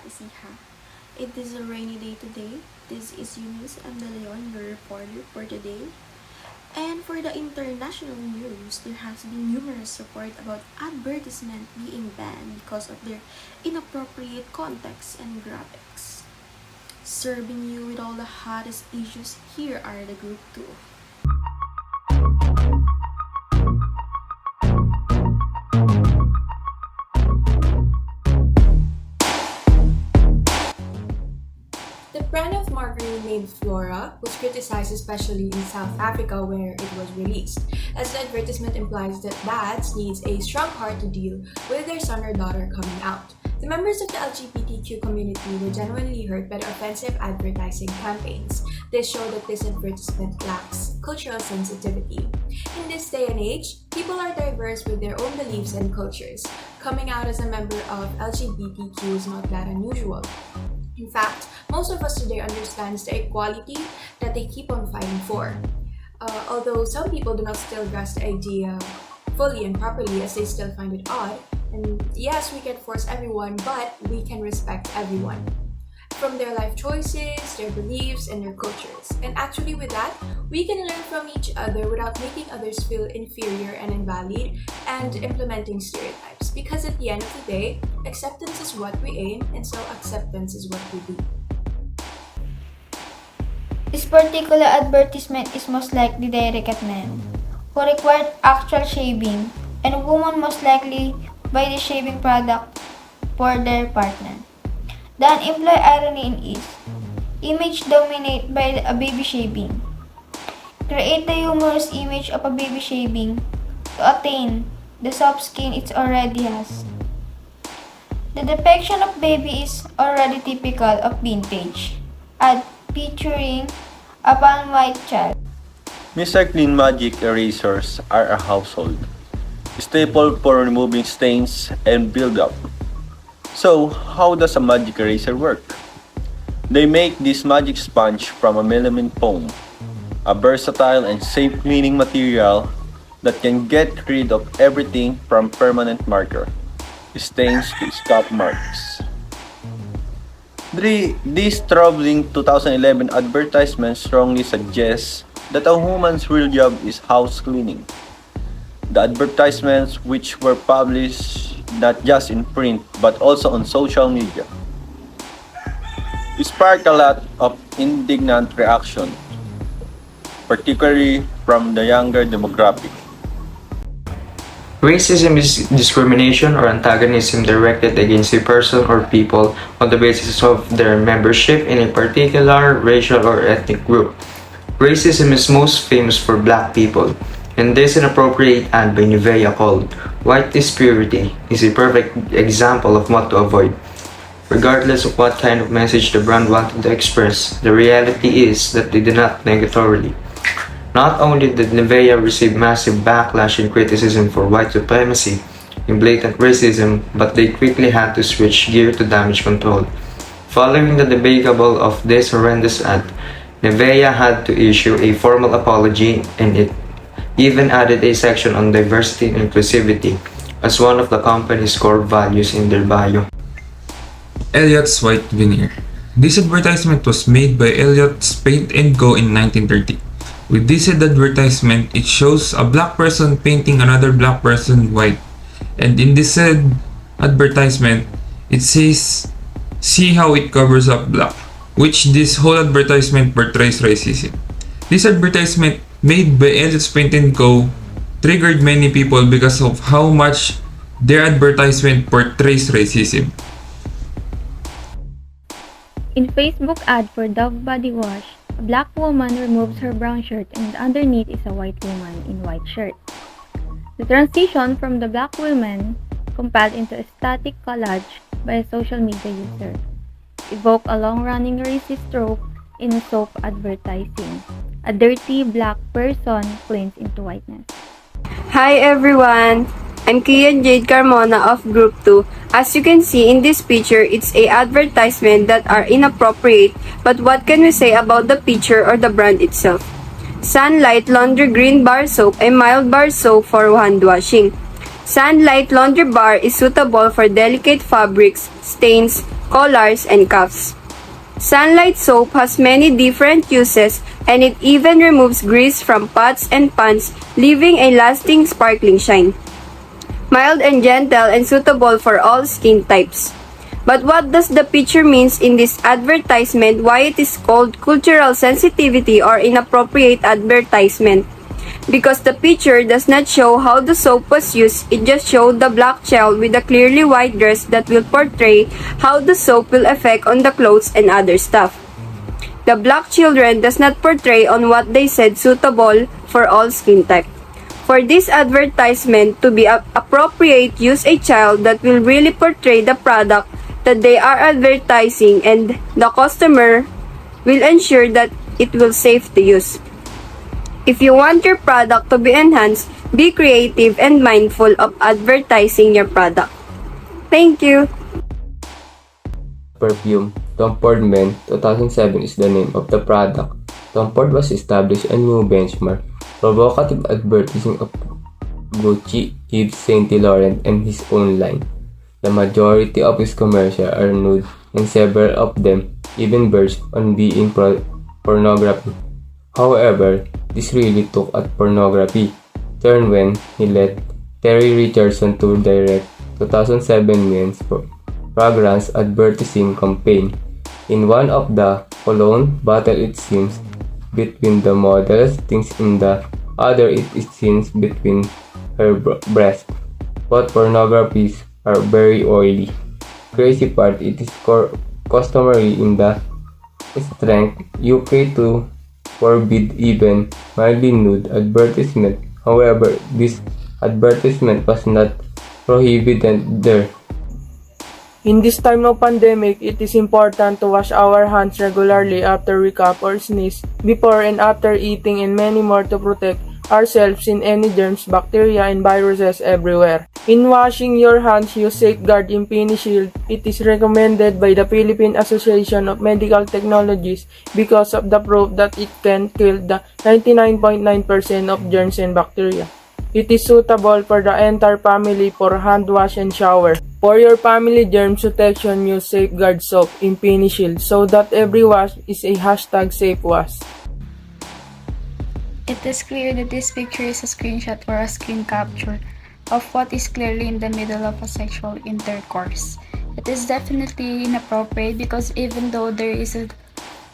Isiha. It is a rainy day today. This is Eunice and De Leon, your reporter for today. And for the international news, there has been numerous reports about advertisement being banned because of their inappropriate context and graphics. Serving you with all the hottest issues, here are the Group 2. The brand of margarine named Flora was criticized especially in South Africa where it was released, as the advertisement implies that dads needs a strong heart to deal with their son or daughter coming out. The members of the LGBTQ community were genuinely hurt by the offensive advertising campaigns. This showed that this advertisement lacks cultural sensitivity. In this day and age, people are diverse with their own beliefs and cultures. Coming out as a member of LGBTQ is not that unusual. In fact, most of us today understands the equality that they keep on fighting for. Although some people do not still grasp the idea fully and properly as they still find it odd. And yes, we can force everyone, but we can respect everyone. From their life choices, their beliefs, and their cultures. And actually with that, we can learn from each other without making others feel inferior and invalid and implementing stereotypes. Because at the end of the day, acceptance is what we aim, and so acceptance is what we do. This particular advertisement is most likely directed at men who require actual shaving, and women most likely buy the shaving product for their partner. The unimplied irony is, image dominated by a baby shaving. Create the humorous image of a baby shaving to attain the soft skin it already has. The depiction of baby is already typical of vintage ad featuring a palm white child. Mr. Clean Magic erasers are a household staple for removing stains and buildup. So, how does a magic eraser work? They make this magic sponge from a melamine foam, a versatile and safe cleaning material that can get rid of everything from permanent marker, stains to scalp marks. This troubling 2011 advertisement strongly suggests that a woman's real job is house cleaning. The advertisements, which were published not just in print but also on social media, sparked a lot of indignant reaction, particularly from the younger demographic. Racism is discrimination or antagonism directed against a person or people on the basis of their membership in a particular racial or ethnic group. Racism is most famous for black people, and this inappropriate ad by Nivea called "White is Purity" is a perfect example of what to avoid. Regardless of what kind of message the brand wanted to express, the reality is that they did not negatively. Not only did Nivea receive massive backlash and criticism for white supremacy and blatant racism, but they quickly had to switch gear to damage control. Following the debacle of this horrendous ad, Nivea had to issue a formal apology, and it even added a section on diversity and inclusivity as one of the company's core values in their bio. Elliott's White Veneer. This advertisement was made by Elliott's Paint & Co. in 1930. With this advertisement, it shows a black person painting another black person white. And in this said advertisement, it says, "See how it covers up black," which this whole advertisement portrays racism. This advertisement made by Elliott's Paint & Co. triggered many people because of how much their advertisement portrays racism. In Facebook ad for Dove body wash, a black woman removes her brown shirt and underneath is a white woman in white shirt. The transition from the black woman compiled into a static collage by a social media user evoked a long-running racist trope in soap advertising. A dirty black person cleans into whiteness. Hi everyone! I'm Kian Jade Carmona of Group 2. As you can see in this picture, it's a advertisement that are inappropriate, but what can we say about the picture or the brand itself? Sunlight Laundry Green Bar Soap, a mild bar soap for hand washing. Sunlight Laundry Bar is suitable for delicate fabrics, stains, collars, and cuffs. Sunlight soap has many different uses and it even removes grease from pots and pans, leaving a lasting sparkling shine. Mild and gentle and suitable for all skin types. But what does the picture means in this advertisement? Why it is called cultural sensitivity or inappropriate advertisement? Because the picture does not show how the soap was used, it just showed the black child with a clearly white dress that will portray how the soap will affect on the clothes and other stuff. The black children does not portray on what they said suitable for all skin type. For this advertisement to be appropriate, use a child that will really portray the product that they are advertising and the customer will ensure that it will safe to use. If you want your product to be enhanced, be creative and mindful of advertising your product. Thank you! Perfume. Tom Ford Men 2007 is the name of the product. Tom Ford was established a new benchmark. Provocative advertising of Gucci, Yves Saint Laurent, and his own line. The majority of his commercials are nude, and several of them even verge on being pornography. However, this really took at pornography turn when he let Terry Richardson to direct 2007 men's fragrance advertising campaign. In one of the cologne bottle it seems between the model's things, in the other it seems between her breast. Both pornographies are very oily. Crazy part, it is customary in the strength UK to forbid even mildly nude advertisement. However, this advertisement was not prohibited there. In this time of pandemic, it is important to wash our hands regularly after we cough or sneeze, before and after eating, and many more to protect ourselves in any germs, bacteria, and viruses everywhere. In washing your hands, use Safeguard Infinity Shield. It is recommended by the Philippine Association of Medical Technologies because of the proof that it can kill the 99.9% of germs and bacteria. It is suitable for the entire family for hand wash and shower. For your family germ protection, use Safeguard Soap Infinity Shield so that every wash is a #safe wash. It is clear that this picture is a screenshot or a screen capture of what is clearly in the middle of a sexual intercourse. It is definitely inappropriate because even though there is a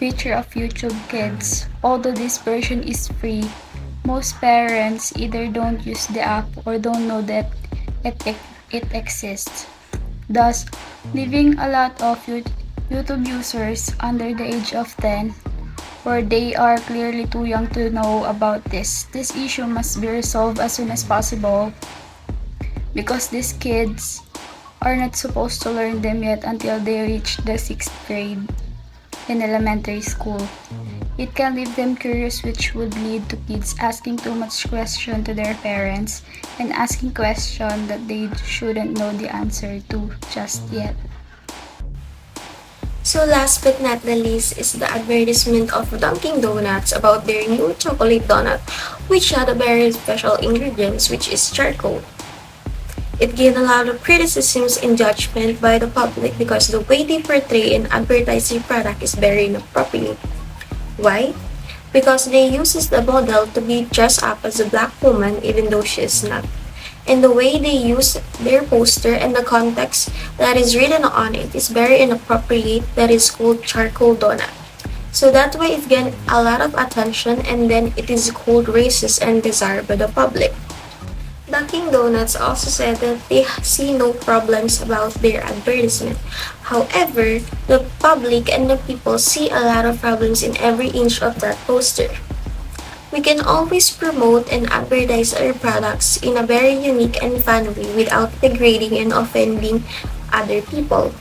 picture of YouTube Kids, although this version is free, most parents either don't use the app or don't know that it exists, thus leaving a lot of YouTube users under the age of 10 where they are clearly too young to know about this. This issue must be resolved as soon as possible because these kids are not supposed to learn them yet until they reach the 6th grade in elementary school. It can leave them curious, which would lead to kids asking too much question to their parents and asking questions that they shouldn't know the answer to just yet. So last but not the least is the advertisement of Dunkin' Donuts about their new chocolate donut, which had a very special ingredients, which is charcoal. It gained a lot of criticisms and judgment by the public because the way they portray and advertise their product is very inappropriate. Why? Because they uses the model to be dressed up as a black woman even though she is not. And the way they use their poster and the context that is written on it is very inappropriate, that is called charcoal donut. So that way it gained a lot of attention and then it is called racist and bizarre by the public. Dunkin' Donuts also said that they see no problems about their advertisement. However, the public and the people see a lot of problems in every inch of that poster. We can always promote and advertise our products in a very unique and fun way without degrading and offending other people.